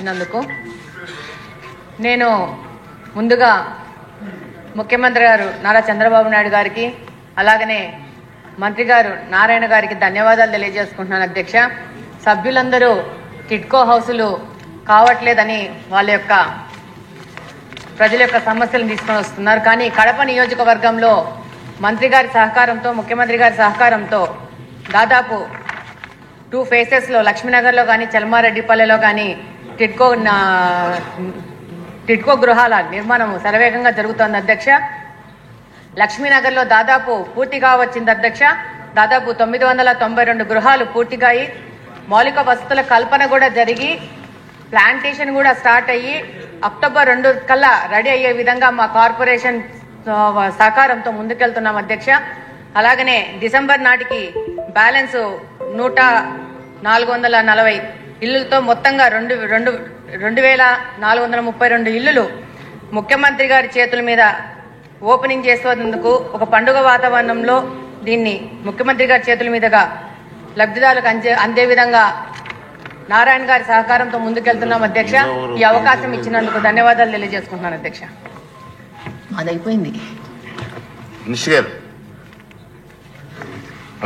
ఇచ్చినందుకు. నేను ముందుగా ముఖ్యమంత్రి గారు నారా చంద్రబాబు నాయుడు గారికి అలాగనే మంత్రి గారు నారాయణ గారికి ధన్యవాదాలు తెలియజేసుకుంటున్నాను అధ్యక్ష. సభ్యులందరూ టిడ్కో హౌసులు కావట్లేదని వాళ్ళ యొక్క ప్రజల యొక్క సమస్యలను తీసుకొని వస్తున్నారు. కానీ కడప నియోజకవర్గంలో మంత్రి గారి సహకారంతో ముఖ్యమంత్రి గారి సహకారంతో దాదాపు 2 ఫేసెస్లో లక్ష్మీనగర్లో కానీ చల్మారెడ్డిపల్లెలో కానీ టిడ్కో గృహాల నిర్మాణం శరవేగంగా జరుగుతోంది అధ్యక్ష. లక్ష్మీనగర్లో దాదాపు పూర్తిగా వచ్చింది అధ్యక్ష. దాదాపు 992 గృహాలు పూర్తిగా అయి మౌలిక వసతుల కల్పన కూడా జరిగి ప్లాంటేషన్ కూడా స్టార్ట్ అయ్యి అక్టోబర్ 2 కల్లా రెడీ అయ్యే విధంగా మా కార్పొరేషన్ సహకారంతో ముందుకెళ్తున్నాం అధ్యక్ష. అలాగనే డిసెంబర్ నాటికి బ్యాలెన్స్ 1440 ఇళ్లతో మొత్తంగా 2432 ఇళ్లు ముఖ్యమంత్రి గారి చేతుల మీద ఓపెనింగ్ చేసేందుకు ఒక పండుగ వాతావరణంలో దీన్ని ముఖ్యమంత్రి గారి చేతుల మీదుగా లబ్ధిదారులకు అందే విధంగా నారాయణ గారి సహకారంతో ముందుకెళ్తున్నాం అధ్యక్ష. ఈ అవకాశం ఇచ్చినందుకు ధన్యవాదాలు తెలియజేసుకుంటున్నాను అధ్యక్ష. అది అయిపోయింది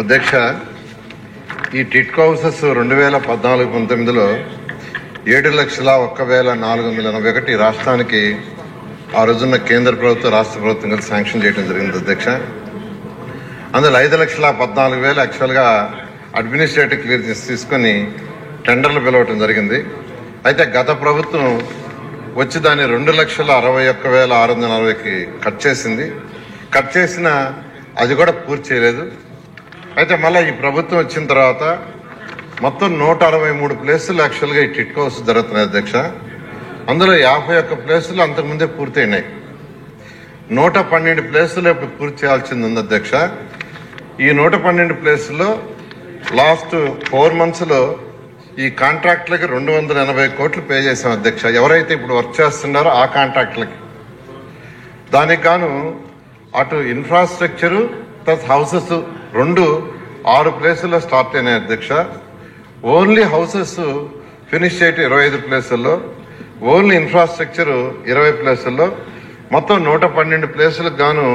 అధ్యక్ష. ఈ టిడ్కో హౌసెస్ 2014-19లో 7,01,441 రాష్ట్రానికి ఆ రోజున్న కేంద్ర ప్రభుత్వం రాష్ట్ర ప్రభుత్వం కలిసి శాంక్షన్ చేయడం జరిగింది అధ్యక్ష. అందులో 5,14,000 యాక్చువల్గా అడ్మినిస్ట్రేటివ్ క్లియరెన్స్ తీసుకొని టెండర్లు పిలవటం జరిగింది. అయితే గత ప్రభుత్వం వచ్చి దాన్ని 2,61,640కి కట్ చేసింది. కట్ చేసిన అది కూడా పూర్తి చేయలేదు. అయితే మళ్ళీ ఈ ప్రభుత్వం వచ్చిన తర్వాత మొత్తం 163 ప్లేసులు యాక్చువల్గా ఈ టిడ్కో హౌస్ జరుగుతున్నాయి అధ్యక్ష. అందులో 51 ప్లేసులు అంతకుముందే పూర్తయినాయి. 112 ప్లేసులు ఇప్పుడు పూర్తి చేయాల్సింది ఉంది అధ్యక్ష. ఈ 112 ప్లేసుల్లో లాస్ట్ 4 monthsలో ఈ కాంట్రాక్టులకి 280 కోట్లు పే చేశాం అధ్యక్ష. ఎవరైతే ఇప్పుడు వర్క్ చేస్తున్నారో ఆ కాంట్రాక్టులకి. దానికి గాను అటు ఇన్ఫ్రాస్ట్రక్చరు ప్లస్ హౌసెస్ 6 ప్లేసుల్లో స్టార్ట్ అయినాయి అధ్యక్ష. ఓన్లీ హౌసెస్ ఫినిష్ చేయటం 25 ప్లేసుల్లో, ఓన్లీ ఇన్ఫ్రాస్ట్రక్చర్ 20 ప్లేసుల్లో, మొత్తం 112 ప్లేసులకు గాను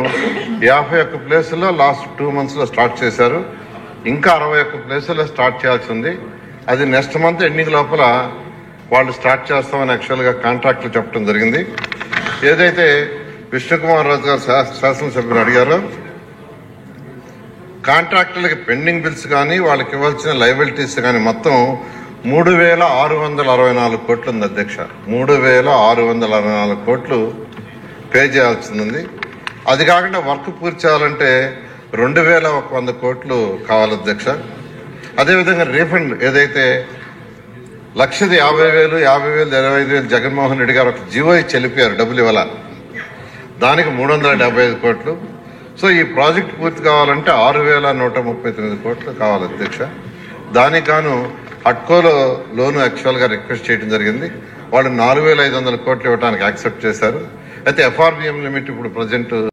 51 ప్లేసుల్లో లాస్ట్ 2 monthsలో స్టార్ట్ చేశారు. ఇంకా 61 ప్లేసుల్లో స్టార్ట్ చేయాల్సి ఉంది. అది నెక్స్ట్ మంత్ ఎండింగ్ లోపల వాళ్ళు స్టార్ట్ చేస్తామని యాక్చువల్గా కాంట్రాక్టులు చెప్పడం జరిగింది. ఏదైతే విష్ణుకుమార్ రాజు గారు శాసనసభ్యులు అడిగారో కాంట్రాక్టులకి పెండింగ్ బిల్స్ కానీ వాళ్ళకి ఇవ్వాల్సిన లయబిలిటీస్ కానీ మొత్తం 3,664 కోట్లు ఉంది అధ్యక్ష. 3,664 కోట్లు పే చేయాల్సింది. అది కాకుండా వర్క్ పూర్తి చేయాలంటే 2,100 కోట్లు కావాలి అధ్యక్ష. అదేవిధంగా రీఫండ్ ఏదైతే 1,50,000, 50,000, 25,000 జగన్మోహన్ రెడ్డి గారు ఒక జీవో ఇచ్చి వెళ్ళిపోయారు, డబ్బులు ఇవ్వాల. దానికి 375 కోట్లు. సో ఈ ప్రాజెక్ట్ పూర్తి కావాలంటే 6,139 కోట్లు కావాలి అధ్యక్ష. దానికి గాను హట్కోలో లోను యాక్చువల్గా రిక్వెస్ట్ చేయడం జరిగింది. వాళ్ళు 4,500 కోట్లు ఇవ్వడానికి యాక్సెప్ట్ చేశారు. అయితే ఎఫ్ఆర్బిఎం లిమిట్ ఇప్పుడు ప్రజెంట్